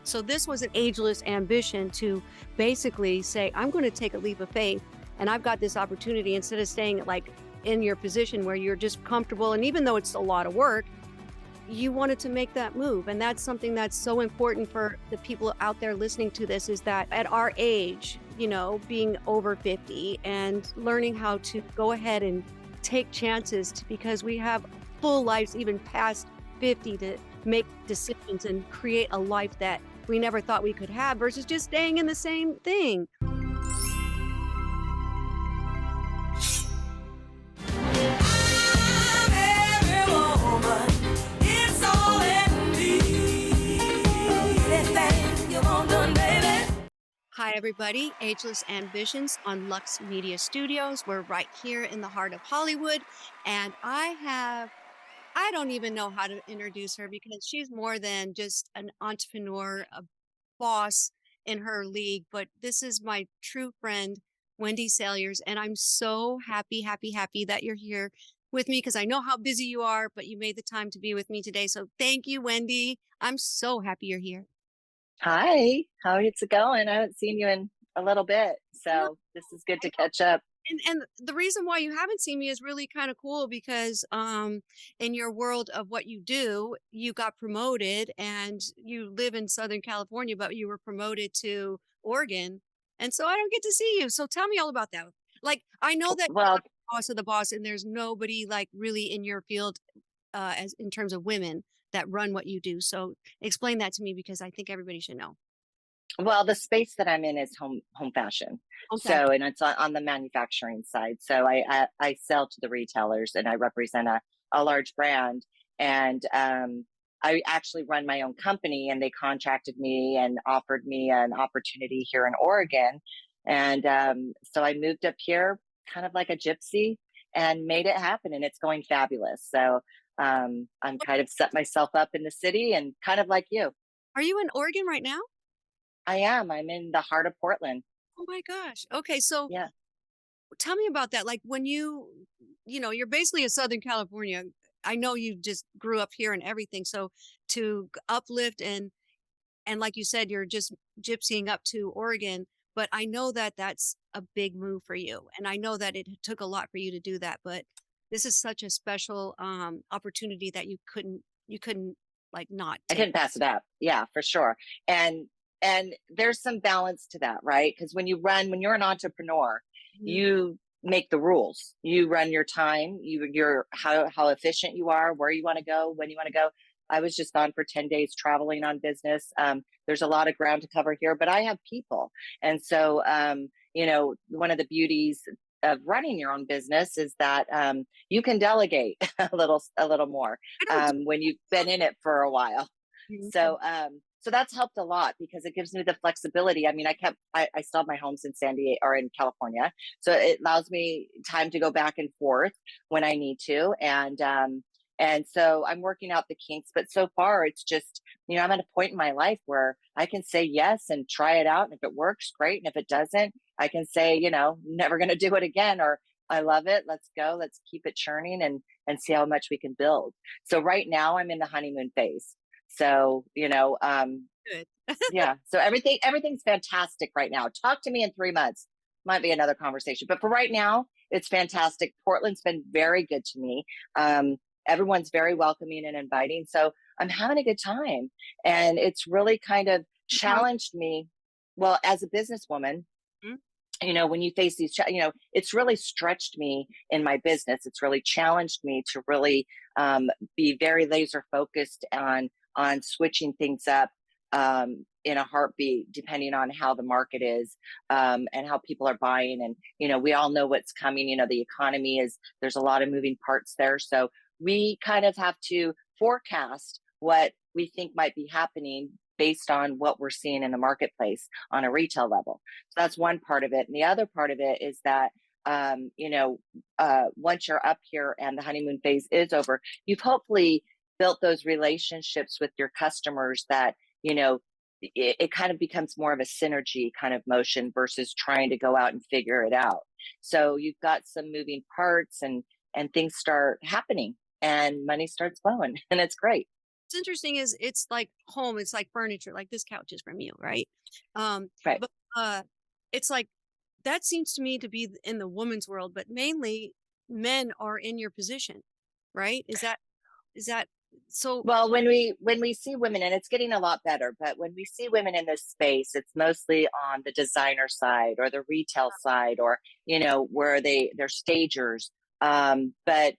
So this was an ageless ambition to basically say, I'm going to take a leap of faith and I've got this opportunity instead of staying like in your position where you're just comfortable. And even though it's a lot of work, you wanted to make that move. And that's something that's so important for the people out there listening to this, is that at our age, being over 50 and learning how to go ahead and take chances because we have full lives even past 50 to make decisions and create a life that we never thought we could have versus just staying in the same thing. Hi, everybody. Ageless Ambitions on Lux Media Studios. We're right here in the heart of Hollywood. And I don't even know how to introduce her because she's more than just an entrepreneur, a boss in her league. But this is my true friend, Wendy Salyers. And I'm so happy that you're here with me because I know how busy you are, but you made the time to be with me today. So thank you, Wendy. I'm so happy you're here. Hi, how is it going? I haven't seen you in a little bit, I know. so this is good to catch up. And the reason why you haven't seen me is really kind of cool because in your world of what you do, you got promoted and you live in Southern California, but you were promoted to Oregon. And so I don't get to see you. So tell me all about that. Like, I know that you're Well, the boss of the boss and there's nobody like really in your field as in terms of women that run what you do. So explain that to me because I think everybody should know. the space that I'm in is home fashion. Okay. So, and it's on the manufacturing side. So I sell to the retailers and I represent a large brand. And I actually run my own company, and they contracted me and offered me an opportunity here in Oregon. And so I moved up here kind of like a gypsy and made it happen, and it's going fabulous. So I'm kind of set myself up in the city and kind of like you. Are you in Oregon right now? I am. I'm in the heart of Portland. Oh my gosh. Okay. So Yeah. tell me about that. Like when you're basically a Southern California. I know you just grew up here and everything. So to uplift and like you said, you're just gypsying up to Oregon. But I know that that's a big move for you, and I know that it took a lot for you to do that. But this is such a special opportunity that you couldn't like not I take. couldn't pass it up. Yeah, for sure. And and there's some balance to that, right? Because when you're an entrepreneur, Mhm. you make the rules. You run your time. You're how efficient you are, where you want to go, when you want to go. I was just gone for 10 days traveling on business. There's a lot of ground to cover here, but I have people. And so, one of the beauties of running your own business is that you can delegate a little more I don't do when you've been in it for a while. Mhm. So that's helped a lot because it gives me the flexibility. I mean, I still have my homes in San Diego or in California, so it allows me time to go back and forth when I need to. And so I'm working out the kinks, but so far it's just, I'm at a point in my life where I can say yes and try it out. And if it works, great. And if it doesn't, I can say, never going to do it again, or I love it. Let's go. Let's keep it churning and see how much we can build. So right now I'm in the honeymoon phase. So, Good. yeah. So everything's fantastic right now. Talk to me in 3 months. Might be another conversation. But for right now, it's fantastic. Portland's been very good to me. Everyone's very welcoming and inviting. So I'm having a good time. And it's really kind of How- challenged me. Well, as a businesswoman, Mhm. when you face these, it's really stretched me in my business. It's really challenged me to really be very laser focused on switching things up in a heartbeat, depending on how the market is and how people are buying. And we all know what's coming. The economy there's a lot of moving parts there, so we kind of have to forecast what we think might be happening based on what we're seeing in the marketplace on a retail level. So that's one part of it. And the other part of it is that, once you're up here and the honeymoon phase is over, you've hopefully built those relationships with your customers that, it kind of becomes more of a synergy kind of motion versus trying to go out and figure it out. So you've got some moving parts and things start happening and money starts flowing and it's great. What's interesting is it's like home, it's like furniture, like this couch is from you, right? Right. But it's like that seems to me to be in the woman's world, but mainly men are in your position, right? Is that so? Well, when we see women, and it's getting a lot better, but when we see women in this space, it's mostly on the designer side or the retail side, or where they're stagers. But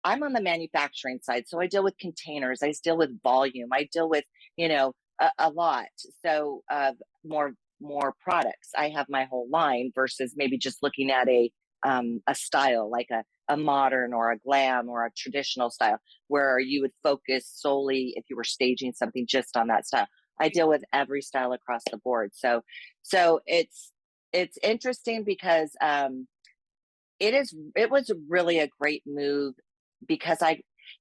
I'm on the manufacturing side, so I deal with containers, I deal with volume, I deal with a lot. So more products. I have my whole line versus maybe just looking at a style like a modern or a glam or a traditional style where you would focus solely if you were staging something just on that style. I deal with every style across the board. So it's interesting because it was really a great move because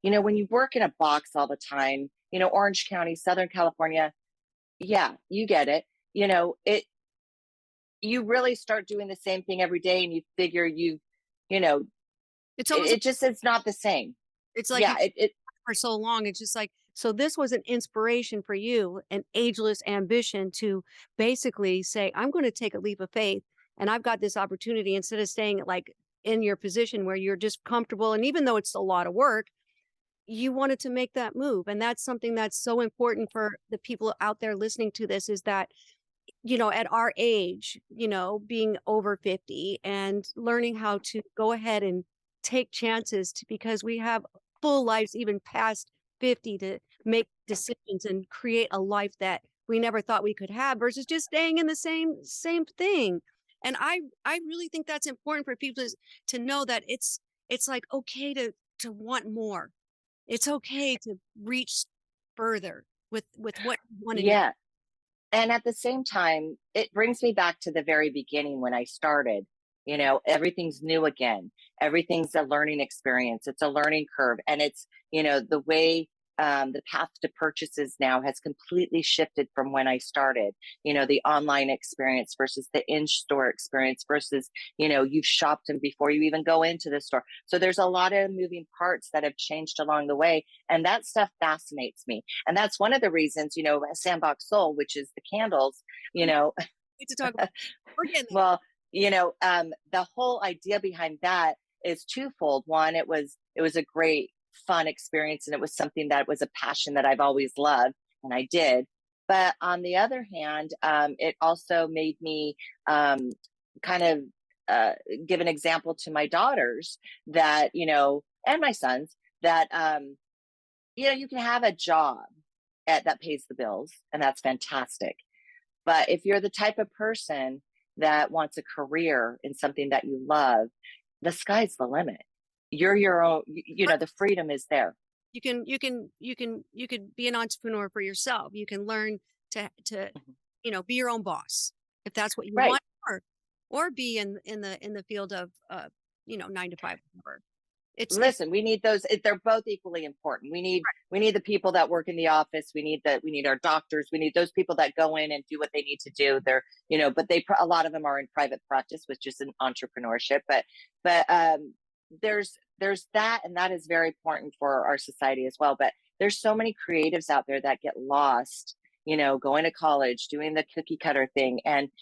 when you work in a box all the time, Orange County, Southern California, yeah, you get it. It you really start doing the same thing every day and you figure you know It's almost it just it's not the same. it's like Yeah, you it for so long. It's just like, so this was an inspiration for you, an ageless ambition to basically say, I'm going to take a leap of faith and I've got this opportunity instead of staying like in your position where you're just comfortable. And even though it's a lot of work, you wanted to make that move. And that's something that's so important for the people out there listening to this is that, at our age, being over 50 and learning how to go ahead and take chances because we have full lives even past 50 to make decisions and create a life that we never thought we could have versus just staying in the same thing. And I really think that's important for people to know that it's like okay to want more. It's okay to reach further with what you want to do. yeah. And at the same time, it brings me back to the very beginning when I started. Everything's new again. Everything's a learning experience. It's a learning curve. And it's, the way the path to purchases now has completely shifted from when I started. The online experience versus the in store experience versus, you've shopped them before you even go into the store. So there's a lot of moving parts that have changed along the way. And that stuff fascinates me. And that's one of the reasons, Sandbox Soul, which is the candles, you know, Need to talk about. We're getting there. well, the whole idea behind that is twofold. One, it was a great fun experience, and it was something that was a passion that I've always loved, and I did. But on the other hand, it also made me kind of give an example to my daughters that and my sons that you can have a job that pays the bills, and that's fantastic. But if you're the type of person that wants a career in something that you love, the sky's the limit. You're your own, the freedom is there. You could be an entrepreneur for yourself. You can learn to Mhm. be your own boss if that's what you Right. want, or be in the field of 9 to 5, whatever. It's Listen, we need those. They're both equally important. We need the people that work in the office. We need our doctors. We need those people that go in and do what they need to do. But a lot of them are in private practice, which is an entrepreneurship. But there's that, and that is very important for our society as well. But there's so many creatives out there that get lost, going to college, doing the cookie cutter thing, and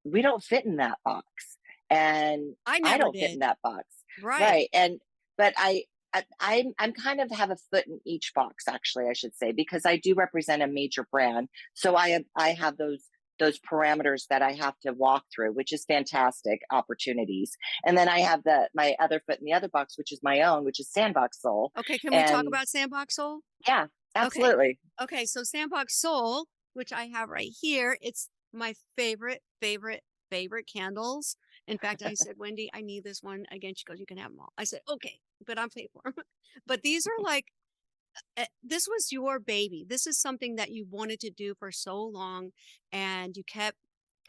we don't fit in that box. And I I never don't fit did. in that box. Right. Right. But I'm kind of have a foot in each box, actually, I should say, because I do represent a major brand. So I have those parameters that I have to walk through, which is fantastic opportunities. And then I have my other foot in the other box, which is my own, which is Sandbox Soul. Okay. Can we talk And about Sandbox Soul? yeah, Okay. absolutely. Okay. So Sandbox Soul, which I have right here, it's my favorite candles. In fact, I said, Wendy, I need this one again. She goes, you can have them all. I said, okay, but I'm paid for them. But these are like, this was your baby. This is something that you wanted to do for so long, and you kept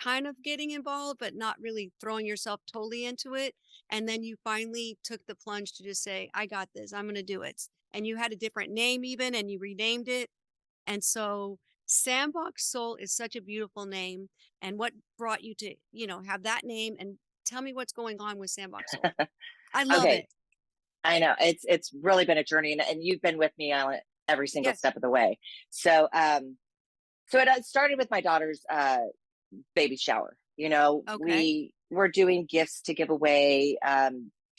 kind of getting involved, but not really throwing yourself totally into it. And then you finally took the plunge to just say, I got this. I'm going to do it. And you had a different name even, and you renamed it. And so Sandbox Soul is such a beautiful name. And what brought you to, have that name? And tell me what's going on with Sandbox Soul. I love Okay. it. I know it's really been a journey, and you've been with me on it every single Yes. step of the way. So, so it started with my daughter's baby shower. You know, Okay. we were doing gifts to give away.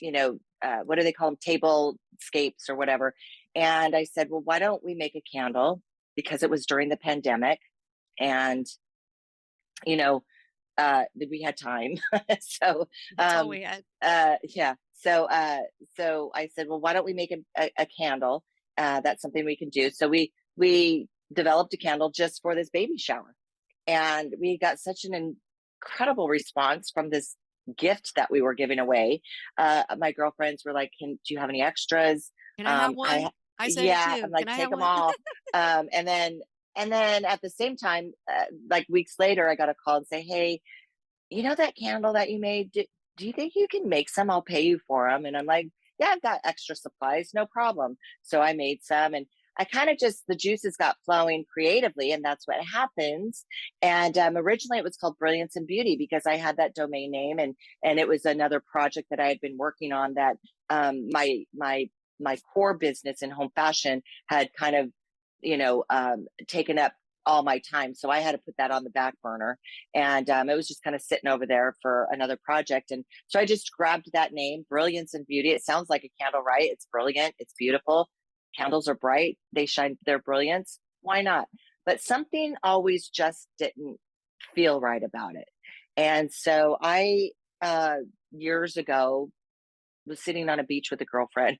You know, what do they call them? Table scapes or whatever. And I said, well, why don't we make a candle? Because it was during the pandemic, and you know, we had time. So, That's all we um, had. yeah. So I said, well, why don't we make a candle? That's something we can do. So we developed a candle just for this baby shower, and we got such an incredible response from this gift that we were giving away. My girlfriends were like, do you have any extras? Can I have one? I I said it Yeah, I'm too. Can like, I take have them one? all. And then at the same time, like weeks later, I got a call and say, hey, you know that candle that you made? Do you think you can make some? I'll pay you for them. And I'm like, yeah, I've got extra supplies, no problem. So I made some, and I kind of just, the juices got flowing creatively, and that's what happens. And originally it was called Brilliance and Beauty because I had that domain name, and it was another project that I had been working on that my core business in home fashion had kind of, taken up all my time. So I had to put that on the back burner, and it was just kind of sitting over there for another project. And so I just grabbed that name, Brilliance and Beauty. It sounds like a candle, right? It's brilliant. It's beautiful. Candles are bright. They shine their brilliance. Why not? But something always just didn't feel right about it. And so years ago, was sitting on a beach with a girlfriend,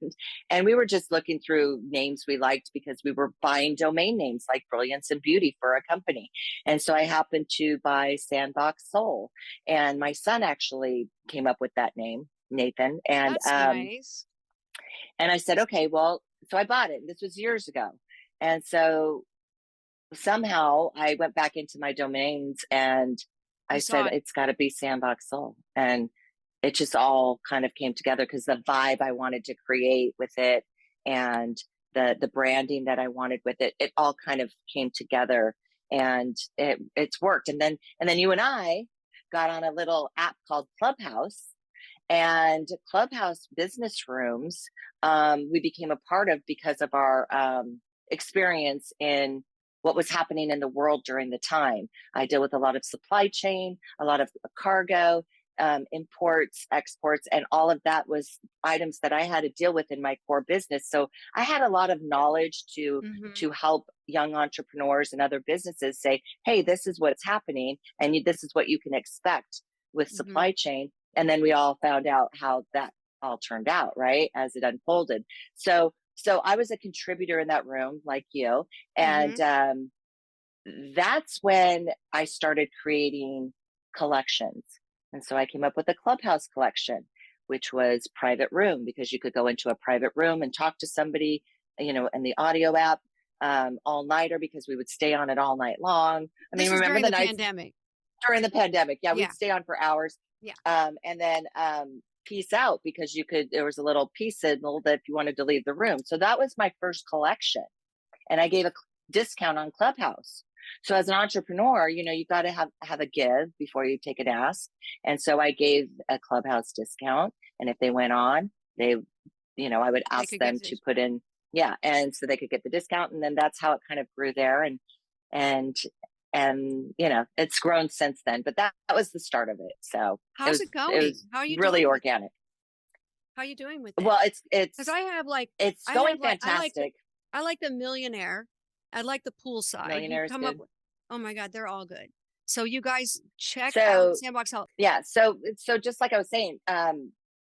and we were just looking through names we liked because we were buying domain names like Brilliance and Beauty for a company. And so I happened to buy Sandbox Soul, and my son actually came up with that name, Nathan. That's nice. And I said, okay, well, so I bought it. This was years ago. And so somehow I went back into my domains, and I You saw said, it. it's got to be Sandbox Soul. And it just all kind of came together because the vibe I wanted to create with it, and the branding that I wanted with it, it all kind of came together, and it's worked. And then you and I got on a little app called Clubhouse, and Clubhouse business rooms, we became a part of because of our experience in what was happening in the world during the time. I deal with a lot of supply chain, a lot of cargo, imports, exports, and all of that was items that I had to deal with in my core business. So I had a lot of knowledge Hmm. to help young entrepreneurs and other businesses say, hey, this is what's happening, and this is what you can expect with Hmm. supply chain. And then we all found out how that all turned out, right, as it unfolded. So I was a contributor in that room, like you, and Hmm. that's when I started creating collections. And so I came up with a Clubhouse collection, which was private room, because you could go into a private room and talk to somebody, in the audio app, all nighter, because we would stay on it all night long. I mean, This was remember during the the nights pandemic. during the pandemic? Yeah, Yeah. we'd stay on for hours. Yeah. And then peace out, because there was a little peace signal that if you wanted to leave the room. So that was my first collection. And I gave a discount on Clubhouse. So as an entrepreneur, you got to have a give before you take an ask. And so I gave a Clubhouse discount. And if they went on, I would They ask could them get to this. put in, yeah. And so they could get the discount. And then that's how it kind of grew there. And, it's grown since then, but that was the start of it. So it How's was, it it was going? How are you really doing with it? organic. How are you doing with it? Well, Because it's, it's I going have like, fantastic. I like the millionaire. I like the poolside. You Millionaire is come up good. with, oh my God, they're all good. So you guys check out So Sandbox Health. yeah, so just like I was saying,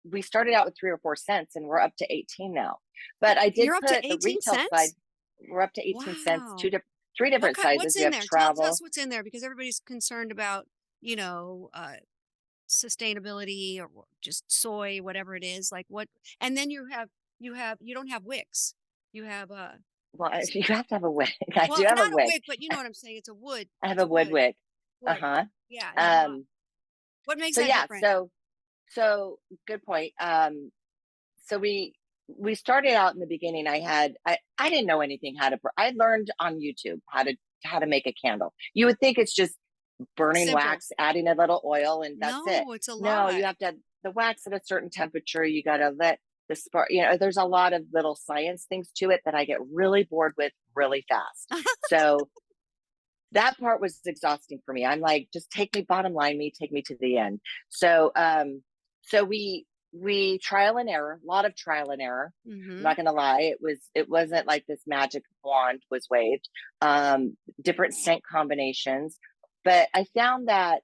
we started out with 3 or 4 cents, and we're up to 18 now. But I did You're up to put the 18 retail side. cents? We're up to 18 cents. Wow. Three different What's sizes. We in have there? Tell us travel. what's in there because everybody's concerned about, you know, sustainability or just soy, whatever it is. Like what, and then you don't have wicks. You have Well, you have to have a wick. I well, do have a not a wick. wick, but you know what I'm saying. It's a wood. I have It's a wood wood. wick. Uh Wood. huh. Yeah. Um. What makes So that yeah. different? So good point. So we started out in the beginning. I didn't know anything how to. I learned on YouTube how to make a candle. You would think it's just burning Simple. wax, adding a little oil, and that's it. No, it's a No, you lot. have to have the wax at a certain temperature. You got to the spark, there's a lot of little science things to it that I get really bored with really fast. So that part was exhausting for me. I'm like, just take me, bottom line me, take me to the end. So so we trial and error, a lot of trial and error. I'm Mm-hmm. not gonna lie, it wasn't like this magic wand was waved. Different scent combinations. But I found that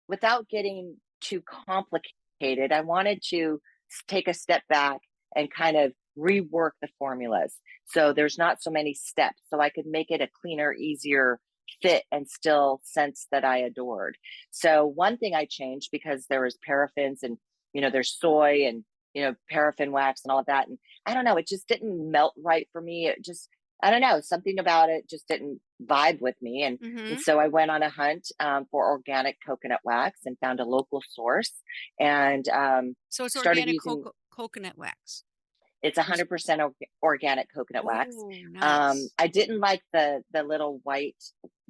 without getting too complicated, I wanted to take a step back and kind of rework the formulas. So there's not so many steps, so I could make it a cleaner, easier fit and still scents that I adored. So one thing I changed, because there was paraffins and, there's soy and, paraffin wax and all of that. And I don't know, it just didn't melt right for me. It just, I don't know, something about it just didn't vibe with me. And Mm-hmm. so I went on a hunt for organic coconut wax and found a local source, and So it's started organic using. coconut wax. It's Or- 100% organic coconut wax. Oh, nice. I didn't like the little white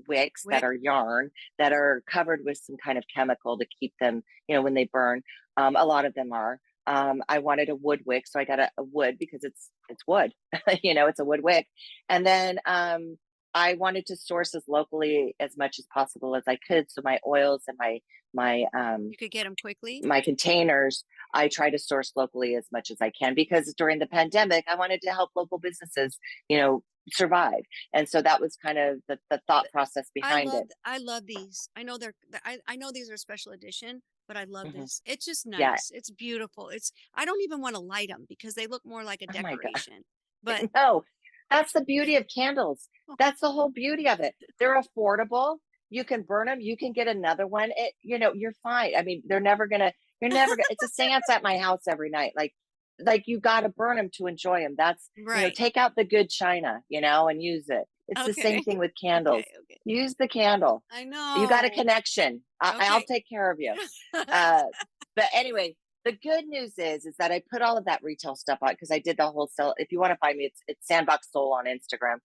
wicks that Wick. are yarn that are covered with some kind of chemical to keep them, when they burn. A lot of them are. I wanted a wood wick, so I got a wood because it's wood. It's a wood wick. And then I wanted to source as locally as much as possible as I could. So my oils and my You could get them quickly. my containers, I try to source locally as much as I can, because during the pandemic, I wanted to help local businesses, survive. And so that was kind of the thought process behind it. I love these. I know I know these are special edition, but I love Mhm. this. It's just Yeah. nice. It's beautiful. I don't even want to light them because they look more like a Oh my God. decoration. But No, that's the beauty of candles. oh, That's the whole beauty of it. They're affordable. You can burn them. You can get another one. You're fine. I mean, you're never gonna, it's a seance at my house every night. Like you got to burn them to enjoy them. That's, right. take out the good china, and use it. It's the Okay. same thing with Okay. candles. Okay. Use the candle. I You got a know. connection. I'll Okay. take care of you. Uh, but anyway, the good news is that I put all of that retail stuff on, because I did the wholesale. If you want to find me, it's Sandbox Soul on Instagram.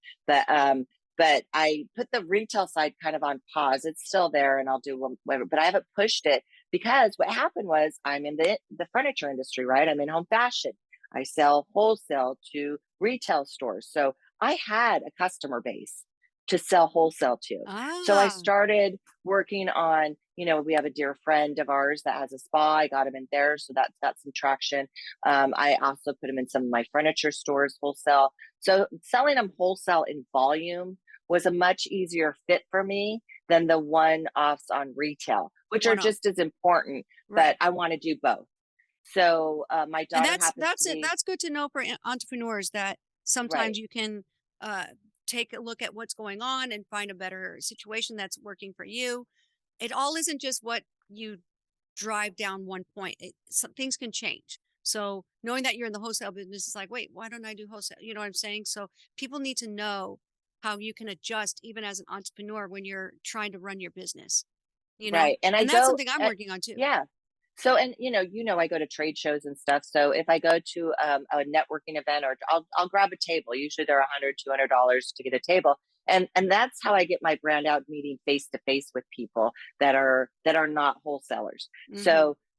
But I put the retail side kind of on pause. It's still there, and I'll do whatever. But I haven't pushed it, because what happened was, I'm in the furniture industry, right? I'm in home fashion. I sell wholesale to retail stores, so I had a customer base to sell wholesale to. So I Ah, started working on, we have a dear friend of ours that has a spa. I got him in there, so that's got some traction. I also put him in some of my furniture stores wholesale. So selling them wholesale in volume was a much easier fit for me than the one-offs on retail, which are one off. just as important, but Right. I want to do both. So my And daughter happens to that's it. be That's good to know for entrepreneurs that right. sometimes you can uh, take a look at what's going on and find a better situation that's working for you. It all isn't just what you drive down one point. Some things can change. So knowing that you're in the wholesale business is like, wait, why don't I do wholesale? You know what I'm saying? So people need to know how you can adjust even as an entrepreneur when you're trying to run your business, Right. And I and that's go, something I'm working on too. yeah. So, and I go to trade shows and stuff. So if I go to a networking event, or I'll grab a table. Usually they're $100, $200 to get a table. And that's how I get my brand out, meeting face to face with people that are not wholesalers. Hmm.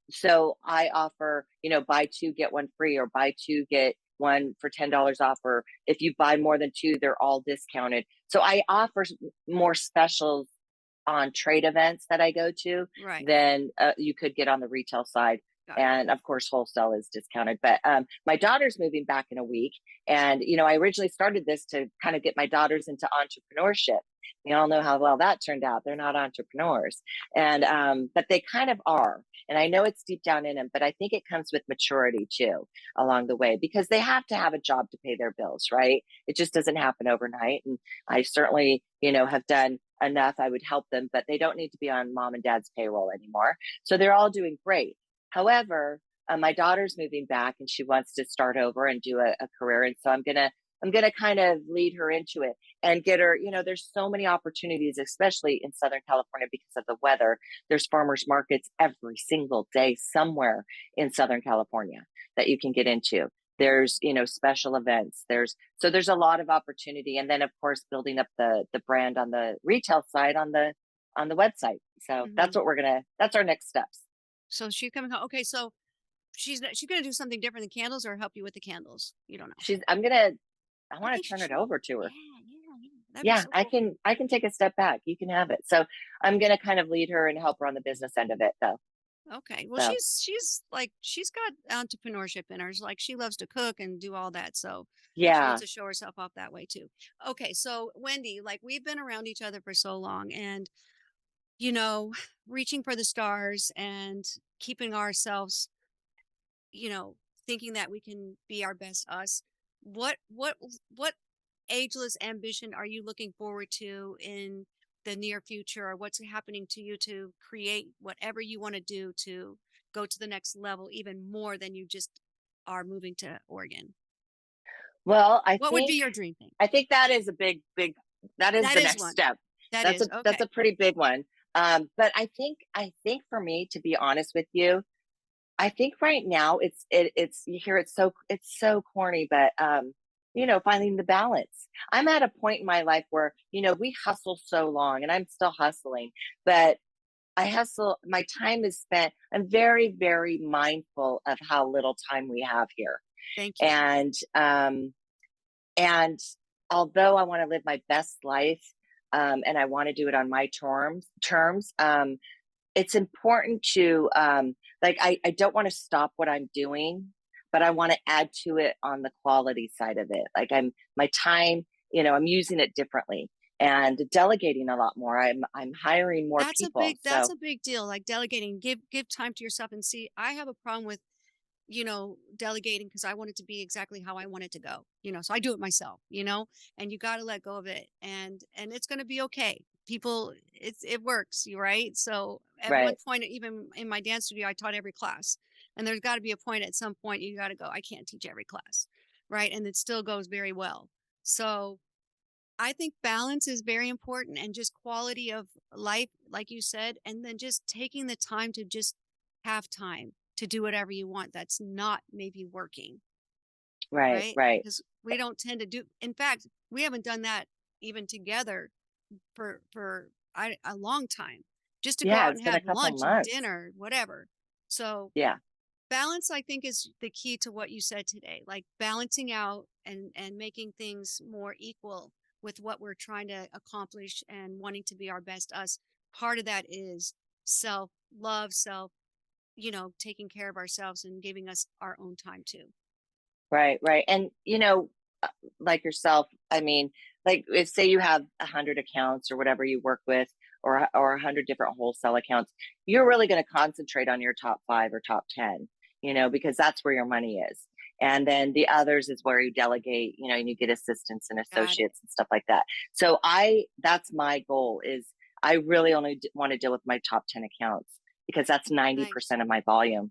So I offer, buy two, get one free, or buy two, get one for $10 off, or if you buy more than two, they're all discounted. So I offer more specials on trade events that I go to Right. than you could get on the retail side. Got it. And of course, wholesale is discounted. But my daughter's moving back in a week. And, I originally started this to kind of get my daughters into entrepreneurship. We all know how well that turned out. They're not entrepreneurs. And, but they kind of are. And I know it's deep down in them, but I think it comes with maturity too along the way, because they have to have a job to pay their bills, right? It just doesn't happen overnight. And I certainly, have done enough. I would help them, but they don't need to be on mom and dad's payroll anymore. So they're all doing great. However, my daughter's moving back, and she wants to start over and do a career. And so I'm gonna kind of lead her into it and get her, there's so many opportunities, especially in Southern California because of the weather. There's farmers markets every single day somewhere in Southern California that you can get into. There's, special events. There's a lot of opportunity. And then of course building up the brand on the retail side on the website. So Hmm. that's our next steps. So she's coming home. Okay. So she's going to do something different than candles or help you with the candles. You don't know. I want to turn it over to her. Yeah. That'd be Yeah, so cool. I can take a step back. You can have it. So I'm going to kind of lead her and help her on the business end of it, though. Okay. Well, So she's like, she's got entrepreneurship in her. Like she loves to cook and do all that. So she yeah. wants to show herself off that way too. Okay. So Wendy, like we've been around each other for so long, and you know, reaching for the stars and keeping ourselves, you know, thinking that we can be our best us. What ageless ambition are you looking forward to in the near future, or what's happening to you to create whatever you want to do to go to the next level even more than you just are moving to Oregon? Well, What would be your dream thing? I think that is a big that is That the is next one. step. That is That's okay. a pretty big one. But I think for me, to be honest with you, I think right now it's you hear it's so corny, but finding the balance. I'm at a point in my life where, we hustle so long, and I'm still hustling, but I hustle, my time is spent. I'm very, very mindful of how little time we have here. Thank you. And although I want to live my best life, and I want to do it on my terms, it's important to, I don't want to stop what I'm doing, but I want to add to it on the quality side of it. Like my time, I'm using it differently and delegating a lot more. I'm hiring more people. That's So a big deal. Like delegating, give time to yourself. And see, I have a problem with, delegating, because I want it to be exactly how I want it to go, so I do it myself, and you got to let go of it, and it's going to be okay. People, it works, you right? So at one right. point, even in my dance studio, I taught every class, and there's got to be a point at some point you got to go, I can't teach every class, right? And it still goes very well. So I think balance is very important, and just quality of life, like you said, and then just taking the time to just have time to do whatever you want that's not maybe working, Right. right? Right. Because we don't tend to do, in fact, we haven't done that even together for a long time, just to go Yeah. out It's and been a have couple lunch, months. dinner, whatever. So Yeah. balance, I think, is the key to what you said today, like balancing out and making things more equal with what we're trying to accomplish and wanting to be our best us. Part of that is self love, taking care of ourselves and giving us our own time too. Right. Right. And, uh, like yourself, I mean, like if say you have 100 accounts or whatever you work with, or 100 different wholesale accounts, you're really going to concentrate on your top 5 or top 10, because that's where your money is. And then the others is where you delegate, and you get assistants and Got it. associates and stuff like that. So that's my goal is I really only want to deal with my top 10 accounts, because that's Nice. 90% of my volume.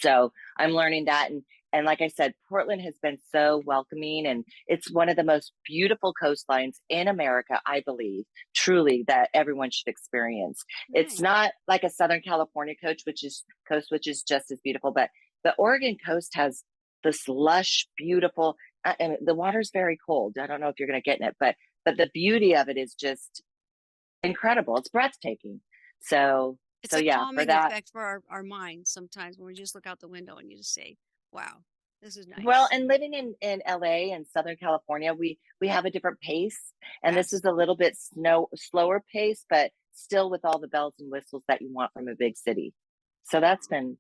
So I'm learning that. And like I said, Portland has been so welcoming, and it's one of the most beautiful coastlines in America, I believe, truly, that everyone should experience. It's Nice. not like a Southern California coast, which is just as beautiful, but the Oregon coast has this lush, beautiful, and the water's very cold. I don't know if you're going to get in it, but the beauty of it is just incredible. It's breathtaking. So, It's so a yeah, for calming that. effect for our minds sometimes when we just look out the window and you just say, wow, this is Well, nice. and living in LA and Southern California, we have a different pace, and this is Yes. a little bit slower pace, but still with all the bells and whistles that you want from a big city. So that's been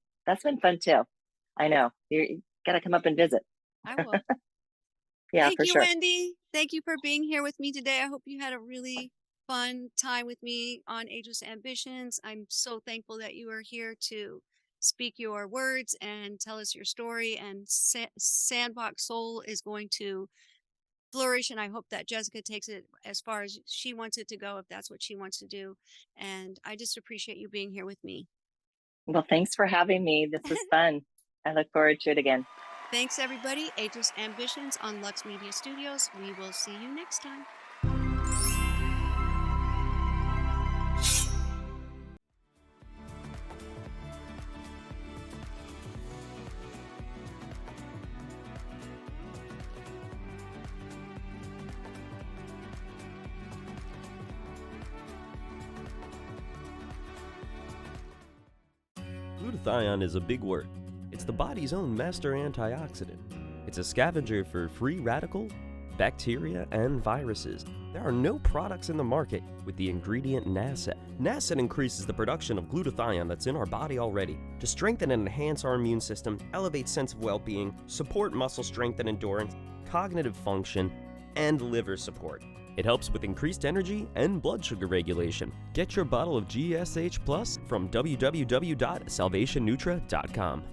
fun too. I know you got to come up and visit. I will. Yeah, Thank for you, sure. Wendy. Thank you for being here with me today. I hope you had a really fun time with me on Ageless Ambitions. I'm so thankful that you are here to speak your words and tell us your story. And Sandbox Soul is going to flourish. And I hope that Jessica takes it as far as she wants it to go, if that's what she wants to do. And I just appreciate you being here with me. Well, thanks for having me. This was fun. I look forward to it again. Thanks, everybody. Ageless Ambitions on Lux Media Studios. We will see you next time. Glutathione is a big word. It's the body's own master antioxidant. It's a scavenger for free radical, bacteria, and viruses. There are no products in the market with the ingredient NASET. NASET increases the production of glutathione that's in our body already to strengthen and enhance our immune system, elevate sense of well-being, support muscle strength and endurance, cognitive function, and liver support. It helps with increased energy and blood sugar regulation. Get your bottle of GSH Plus from www.salvationnutra.com.